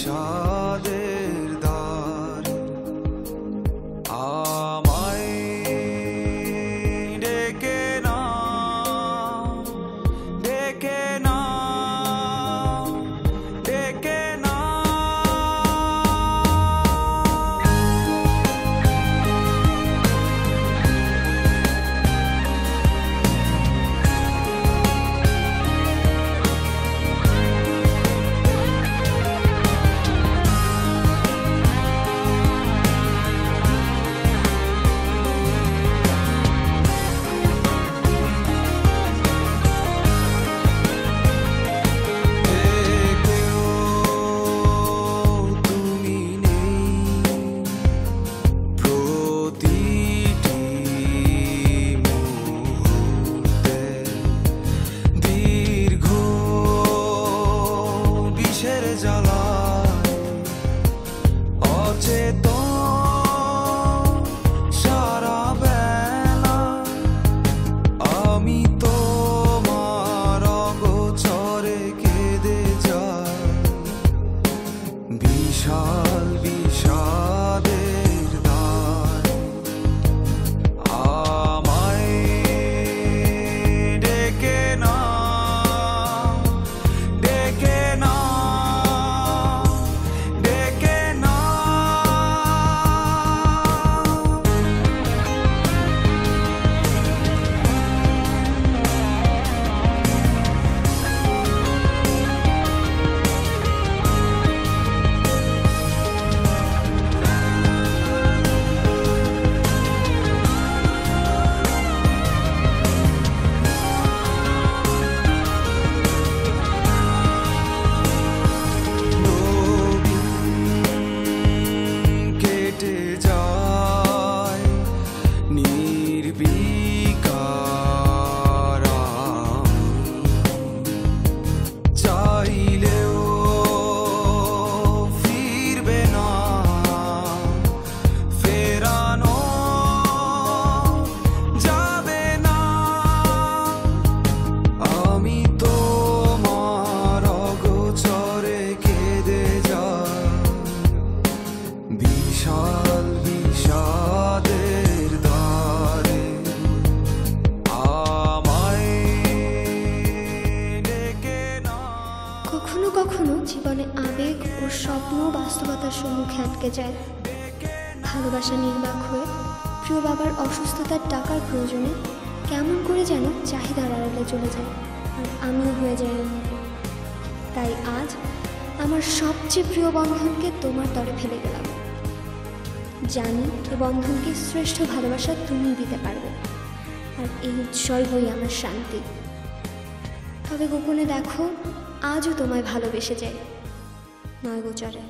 বিষাদের দ্বারে আমায় ডেকে না, ডেকে না, ডেকে না। সারা বেলা আমি তোমার অগোচরে কেঁদে যাই। বিশাল বিষাদের দ্বারে আমায় ডেকে না, ডেকে না, ডেকে না। বিশাল বিষাদের দ্বারে আমায় ডেকে না। কখনো কখনো জীবনে আবেগ ও স্বপ্ন বাস্তবতার সম্মুখে আটকে যায়। ভালোবাসা নির্বাক হয়ে প্রিয় বাবার অসুস্থতার টাকার প্রয়োজনে কেমন করে যেন চাহিদার আড়ালে চলে যায়, আর আমিও হয়ে যাই। তাই আজ আমার সবচেয়ে প্রিয় বন্ধনকে তোমার তরে ফেলে গেলাম। জানি এ বন্ধনকে শ্রেষ্ঠ ভালোবাসা তুমি দিতে পারবে, আর এই উৎসর্গই আমার শান্তি। তবে গোপনে দেখো, আজও তোমায় ভালোবেসে যাই, নয় গোচরে।